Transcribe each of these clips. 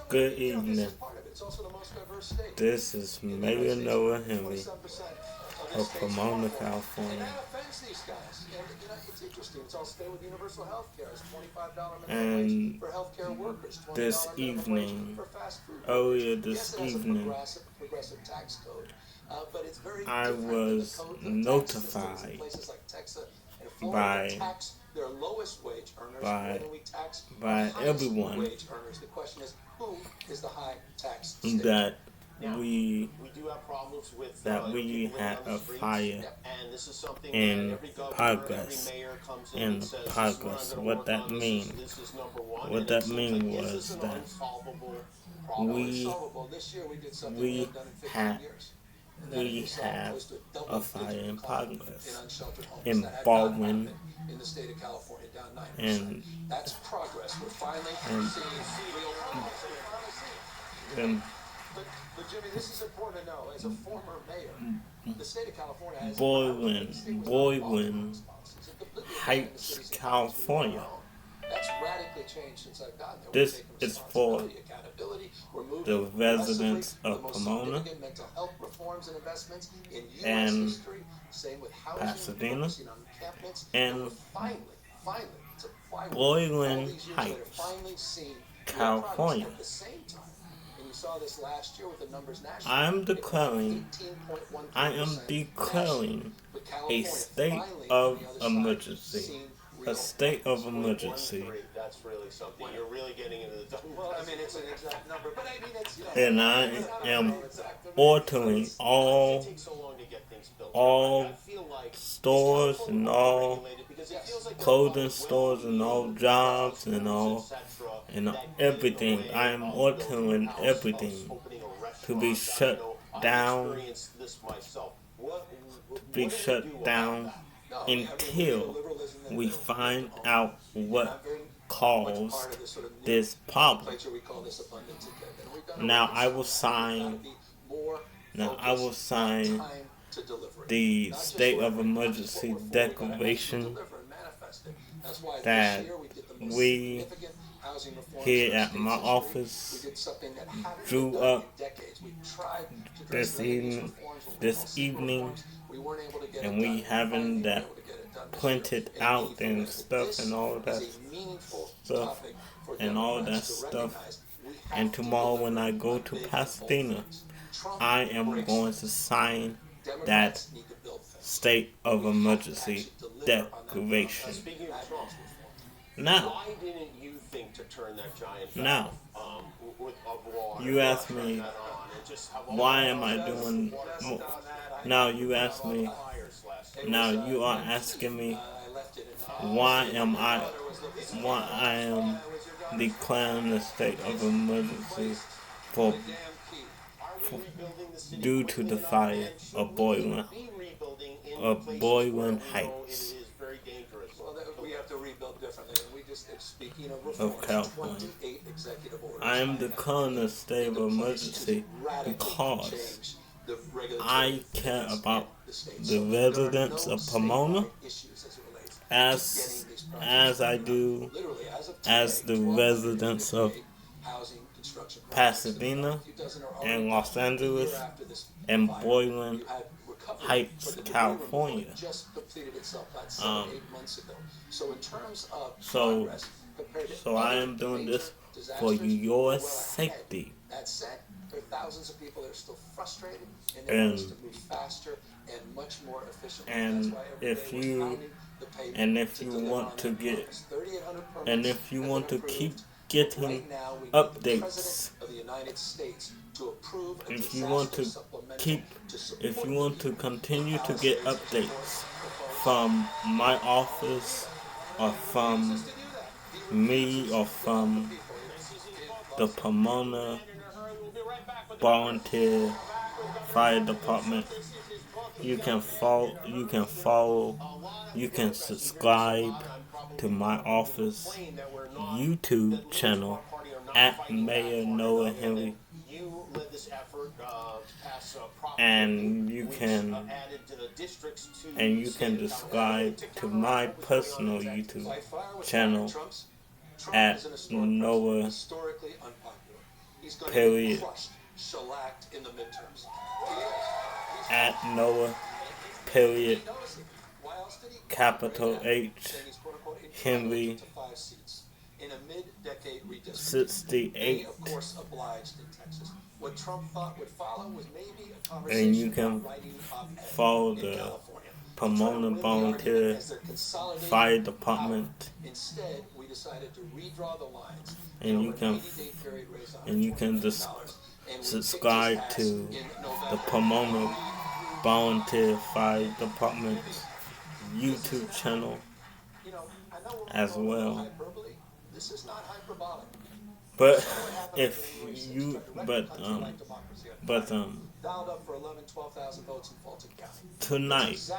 Good evening. This is Mayor Noah Henry of Pomona, California. And this evening, earlier this evening, I was notified by by by everyone that we had a fire in progress. What that means? What that means was that we we had we have a fire in progress in Baldwin and and, and Boylan Heights, California. This is for the residents of Pomona and Pasadena and Boylan Heights, California. I am declaring a state of emergency. A state of emergency. That's really something. You're really getting into the dumb. Well, I mean, it's an exact number, but I mean, it's. And I am altering all stores and all clothing stores and all jobs and everything. I am altering everything to be shut down. Until we find out what caused this problem. Now I will sign the state of emergency declaration that we here at my office drew up this evening, and we having that printed out and stuff and all that stuff. And tomorrow when I go to Pasadena, I am going to sign that state of emergency declaration. Now, you ask me, why am I doing? Now you ask me. Now you are asking me, why I am declaring the state of emergency for due to the fire of Boylan Heights of California. I am declaring the state of emergency because I care about the residents of Pomona as I do as the residents of Pasadena and Los Angeles and Boylan Heights, California. So I am doing this for your safety. And if you want to keep getting updates, if you want to continue to get updates from my office or from me or from the Pomona Volunteer Fire Department, you can subscribe to my office YouTube channel at Mayor Noah Henry, and you can subscribe to my personal YouTube channel at Noah period at Noah period capital H Henry 68. And you can follow the Pomona Volunteer Fire Department, and you can just subscribe to the Pomona Volunteer Fire Department YouTube channel as well. But if you but tonight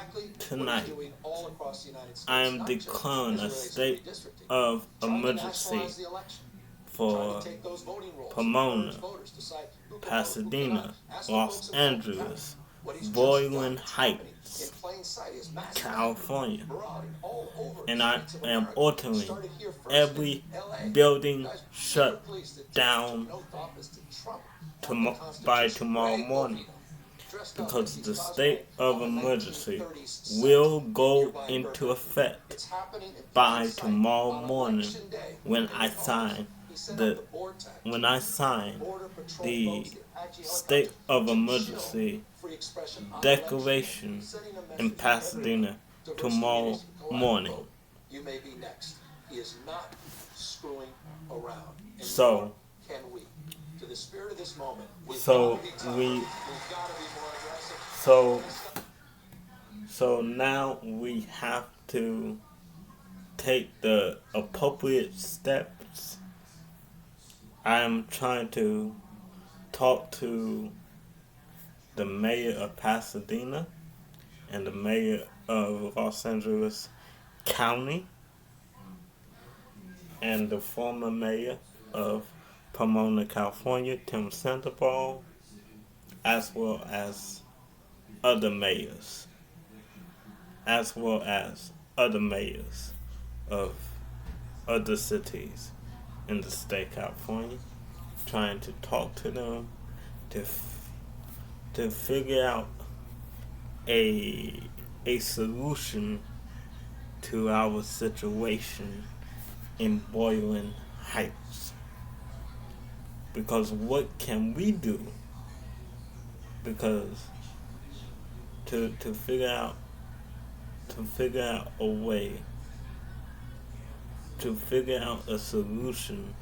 I am declaring a state of emergency for Pomona, Pasadena, Los Angeles, Boyle Heights, California, and I am ordering every building shut down by tomorrow morning, because the state of emergency will go into effect by tomorrow morning when I sign the state of emergency declaration in Pasadena tomorrow morning. So now we have to take the appropriate steps. I am trying to talk to the mayor of Pasadena and the mayor of Los Angeles County and the former mayor of Pomona, California, Tim Sandoval, as well as other mayors, of other cities in the state of California, trying to talk to them to figure out a solution to our situation in Boyle Heights. Because what can we do? Because to figure out a way, to figure out a solution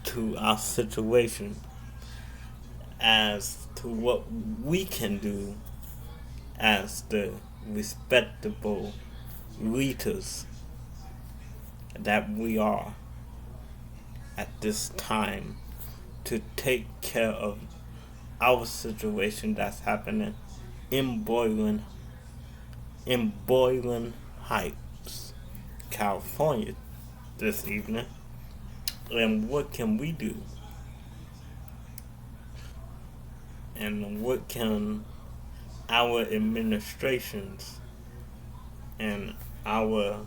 to our situation as to what we can do as the respectable leaders that we are at this time, to take care of our situation that's happening in Boyle Heights, California this evening. And what can we do? And what can our administrations and our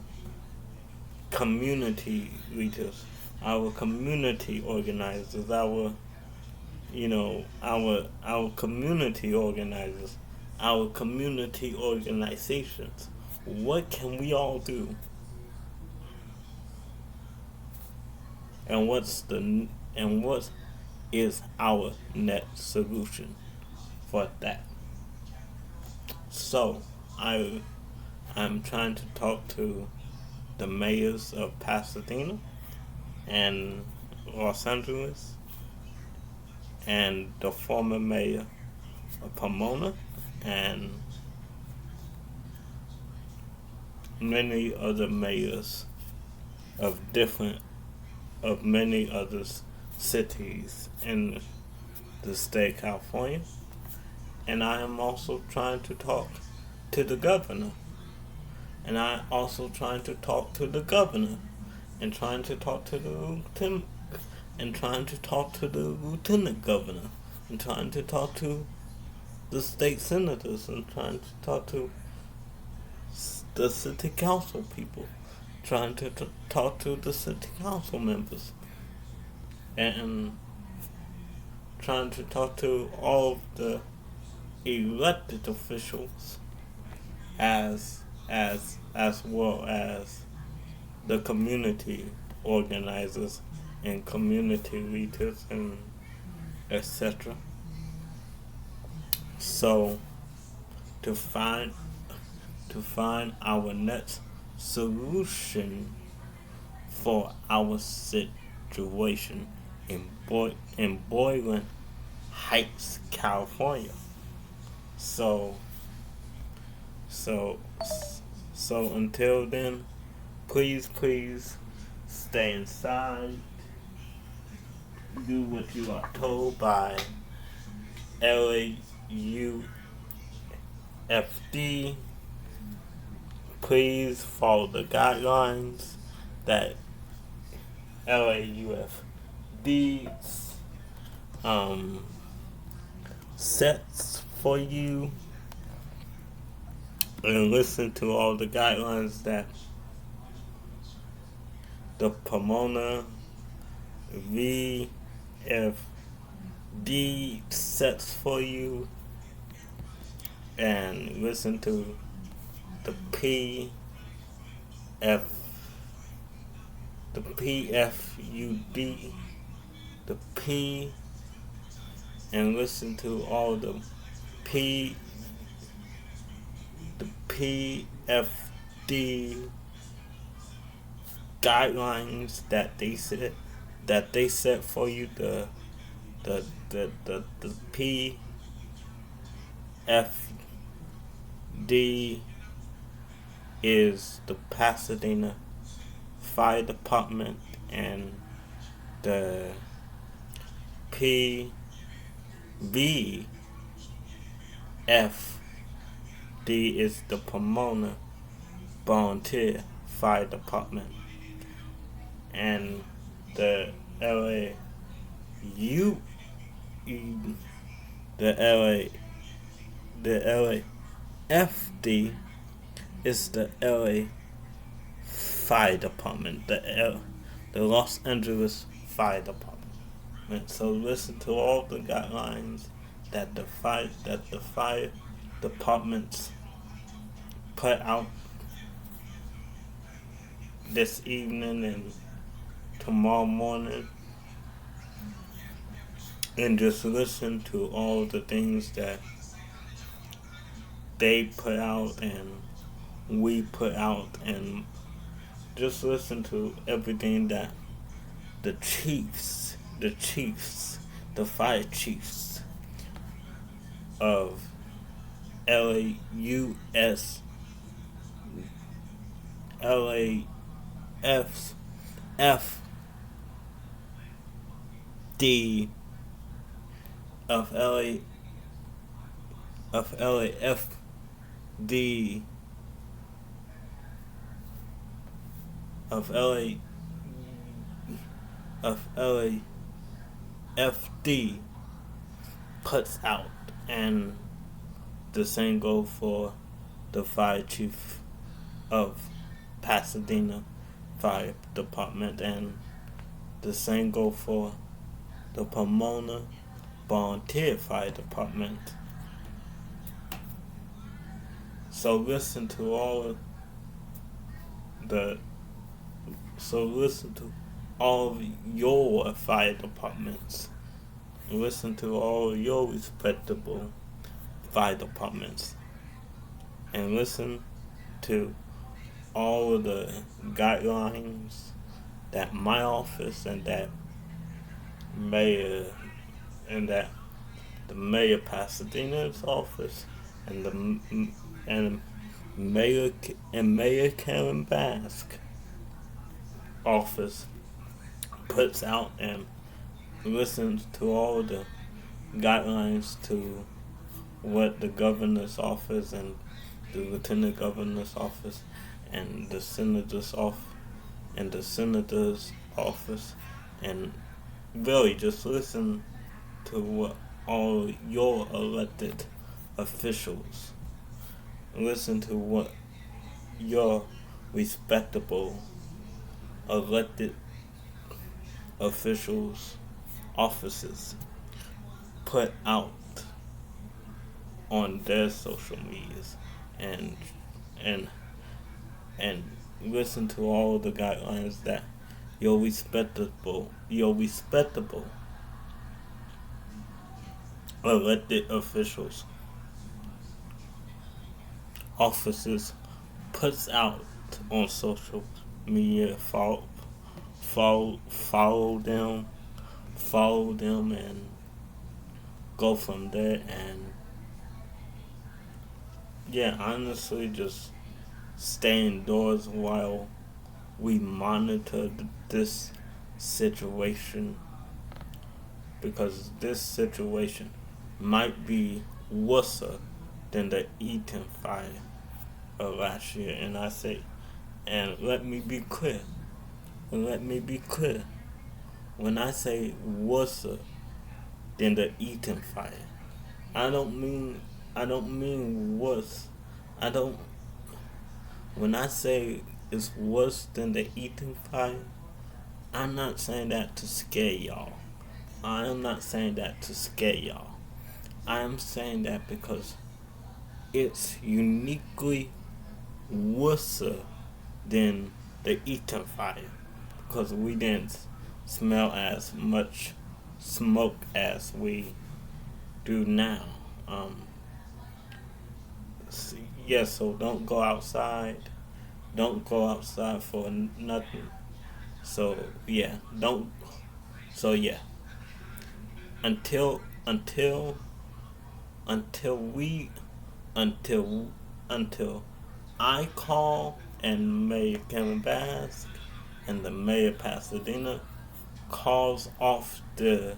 community leaders, our community organizers, our community organizers, our community organizations, what can we all do? And what is our net solution for that? So I'm trying to talk to the mayors of Pasadena and Los Angeles and the former mayor of Pomona and many other mayors of many other cities in the state of California. And I am also trying to talk to the governor. And I also trying to talk to the governor, and trying to talk to the lieutenant, and trying to talk to the lieutenant governor, and trying to talk to the state senators, and trying to talk to the city council people, trying to talk to the city council members and trying to talk to all of the elected officials as well as the community organizers and community leaders and etc. So to find our next solution for our situation in Boylan Heights, California. So so so until then, please stay inside. Do what you are told by LAUFD. Please follow the guidelines that LAUFD sets for you, and listen to all the guidelines that the Pomona VFD sets for you, and listen to the PFUD, the P, and listen to all the PFD guidelines that they set for you. The PFD is the Pasadena Fire Department, and the PVFD is the Pomona Volunteer Fire Department, and the LAFD is the LA Fire Department, the Los Angeles Fire Department. And so listen to all the guidelines that the fire departments put out this evening and tomorrow morning, and just listen to all the things that they put out and we put out, and just listen to everything that the fire chiefs of LAFD of LAFD of LAFD puts out, and the same goes for the fire chief of Pasadena Fire Department, and the same goes for the Pomona Volunteer Fire Department. So listen to all of your fire departments. Listen to all your respectable fire departments. And listen to all of the guidelines that my office and that mayor and that the mayor Pasadena's office and Mayor Karen Basque office puts out, and listens to all the guidelines to what the governor's office and the lieutenant governor's office and the senator's office, and really just listen to what all your elected officials, listen to what your respectable elected officials' offices put out on their social medias, and and and listen to all the guidelines that your respectable elected officials offices puts out on social media. Follow them and go from there. And yeah, honestly, just stay indoors while we monitor this situation, because this situation might be worse than the Eaton fire of last year. And let me be clear. Let me be clear. When I say worse than the Eaton fire, I don't mean worse. I don't. When I say it's worse than the Eaton fire, I'm not saying that to scare y'all. I am not saying that to scare y'all. I am saying that because it's uniquely worse than the Eaton fire, because we didn't smell as much smoke as we do now. Um, so don't go outside. Don't go outside for nothing. So yeah, don't. So yeah, until until until we until until I call and Mayor Kevin Bass and the Mayor Pasadena calls off the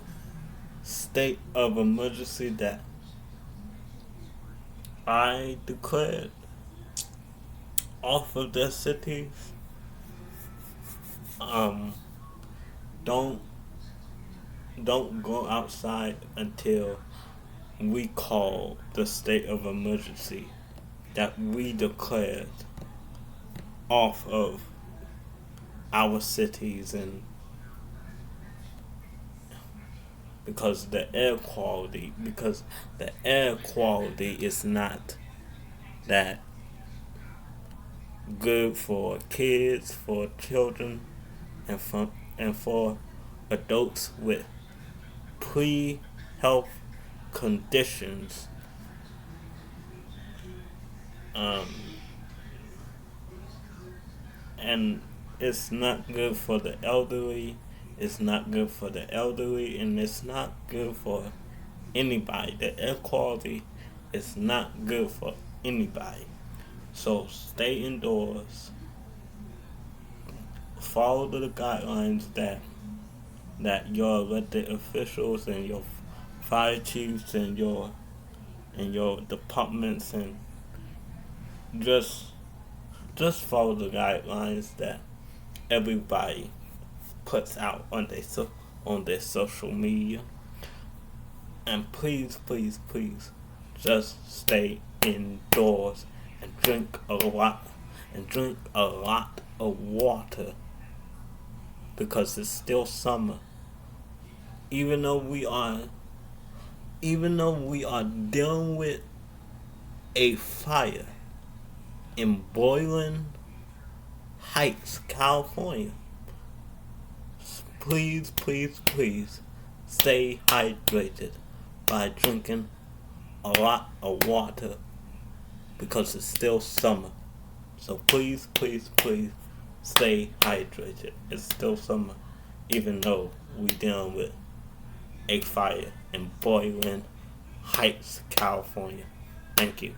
state of emergency that I declared off of their cities. Um, don't don't go outside until we call the state of emergency that we declared off of our cities. And because the air quality is not that good for kids, for children, and for adults with pre-health conditions. Um, and it's not good for the elderly. It's not good for the elderly, and it's not good for anybody. The air quality is not good for anybody. So stay indoors. Follow the guidelines that your elected officials and your fire chiefs and your departments, and just follow the guidelines that everybody puts out on their social media. And please, please, please, just stay indoors and drink a lot of water, because it's still summer. Even though we are dealing with a fire in Boyle Heights, California, please, please, please stay hydrated by drinking a lot of water, because it's still summer. So please, please, please stay hydrated. It's still summer, even though we dealing with a fire in Boyle Heights, California. Thank you.